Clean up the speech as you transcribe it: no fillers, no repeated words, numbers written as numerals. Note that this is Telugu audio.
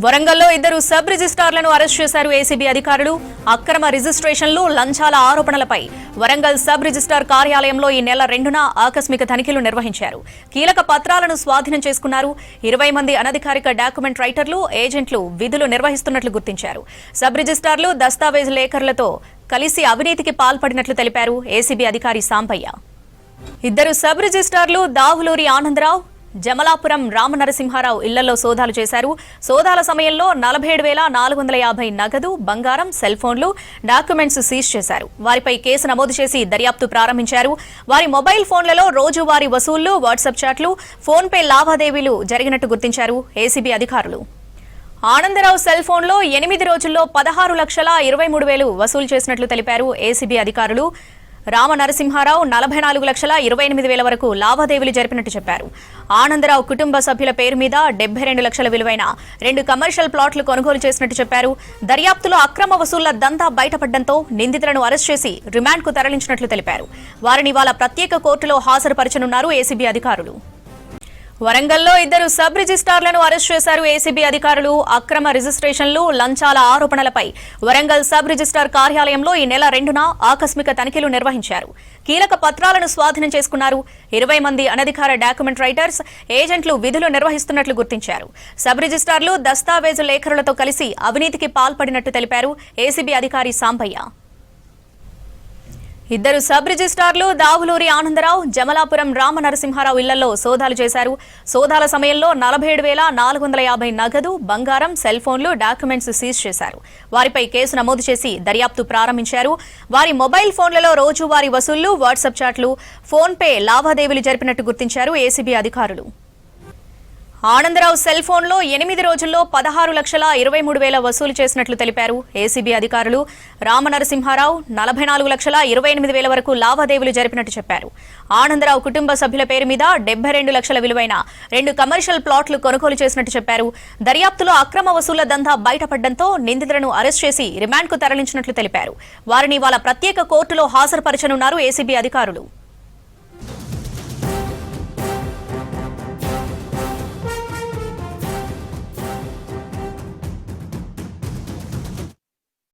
వరంగల్లో ఇద్దరు సబ్ రిజిస్ట్రార్లను అరెస్ట్ చేశారు ఏసీబీ అధికారులు. అక్రమ రిజిస్ట్రేషన్లు, లంచాల ఆరోపణలపై వరంగల్ సబ్ రిజిస్ట్రార్ కార్యాలయంలో ఈ నెల 2న ఆకస్మిక తనిఖీలు నిర్వహించారు. కీలక పత్రాలను స్వాధీనం చేసుకున్నారు. 20 మంది అనధికారిక డాక్యుమెంట్ రైటర్లు, ఏజెంట్లు విధులు నిర్వహిస్తున్నట్లు గుర్తించారు. సబ్ రిజిస్ట్రార్లు దస్తావేజ్ లేఖర్లతో కలిసి అవినీతికి పాల్పడినట్లు తెలిపారు ఏసీబీ అధికారి సాంబయ్య. ఇద్దరు సబ్ రిజిస్ట్రార్లు దావులూరి ఆనందరావు, జమలాపురం రామనరసింహారావు ఇళ్లలో సోదాలు చేశారు. సోదాల సమయంలో 47,450 నగదు, బంగారం, సెల్ ఫోన్లు, డాక్యుమెంట్స్ సీజ్ చేశారు. వారిపై కేసు నమోదు చేసి దర్యాప్తు ప్రారంభించారు. వారి మొబైల్ ఫోన్లలో రోజువారీ వసూళ్లు, వాట్సాప్ చాట్లు, ఫోన్ పే లావాదేవీలు జరిగినట్టు గుర్తించారు ఏసీబీ అధికారులు. ఆనందరావు సెల్ ఫోన్లో 8 రోజుల్లో 16,23,000 వసూలు చేసినట్లు తెలిపారు ఏసీబీ అధికారులు. రామనరసింహారావు 44,28,000 వరకు లావాదేవీలు జరిపినట్టు చెప్పారు. ఆనందరావు కుటుంబ సభ్యుల పేరు మీద 72 లక్షల విలువైన 2 కమర్షియల్ ప్లాట్లు కొనుగోలు చేసినట్టు చెప్పారు. దర్యాప్తులో అక్రమ వసూళ్ల దందా బయటపడడంతో నిందితులను అరెస్ట్ చేసి రిమాండ్కు తరలించినట్లు తెలిపారు. వారిని ఇవాళ ప్రత్యేక కోర్టులో హాజరుపరచనున్నారు ఏసీబీ అధికారులు. వరంగల్లో ఇద్దరు సబ్ రిజిస్ట్రార్లను అరెస్ట్ చేశారు ఏసీబీ అధికారులు. అక్రమ రిజిస్ట్రేషన్లు, లంచాల ఆరోపణలపై వరంగల్ సబ్ రిజిస్ట్రార్ కార్యాలయంలో ఈ నెల 2న ఆకస్మిక తనిఖీలు నిర్వహించారు. కీలక పత్రాలను స్వాధీనం చేసుకున్నారు. 20 మంది అనధికార డాక్యుమెంట్ రైటర్స్, ఏజెంట్లు విధులు నిర్వహిస్తున్నట్లు గుర్తించారు. సబ్ రిజిస్ట్రార్లు దస్తావేజు లేఖరులతో కలిసి అవినీతికి పాల్పడినట్టు తెలిపారు ఏసీబీ అధికారి సాంబయ్య. ఇద్దరు సబ్ రిజిస్ట్రార్లు దావులూరి ఆనందరావు, జమలాపురం రామనరసింహారావు ఇళ్లలో సోదాలు చేశారు. సోదాల సమయంలో 47,450 నగదు, బంగారం, సెల్ ఫోన్లు, డాక్యుమెంట్స్ సీజ్ చేశారు. వారిపై కేసు నమోదు చేసి దర్యాప్తు ప్రారంభించారు. వారి మొబైల్ ఫోన్లలో రోజువారీ వసూళ్లు, వాట్సాప్ చాట్లు, ఫోన్ పే లావాదేవీలు జరిపినట్టు గుర్తించారు ఏసీబీ అధికారులు. ఆనందరావు సెల్ ఫోన్లో 8 రోజుల్లో 16,23,000 వసూలు చేసినట్లు తెలిపారు ఏసీబీ అధికారులు. రామనరసింహారావు 44,28,000 వరకు లావాదేవీలు జరిపినట్టు చెప్పారు. ఆనందరావు కుటుంబ సభ్యుల పేరు మీద 72 లక్షల విలువైన 2 కమర్షియల్ ప్లాట్లు కొనుగోలు చేసినట్టు చెప్పారు. దర్యాప్తులో అక్రమ వసూళ్ల దందా బయటపడడంతో నిందితులను అరెస్ట్ చేసి రిమాండ్కు తరలించినట్లు తెలిపారు. వారిని ఇవాళ ప్రత్యేక కోర్టులో హాజరుపరచనున్నారు ఏసీబీ అధికారులు.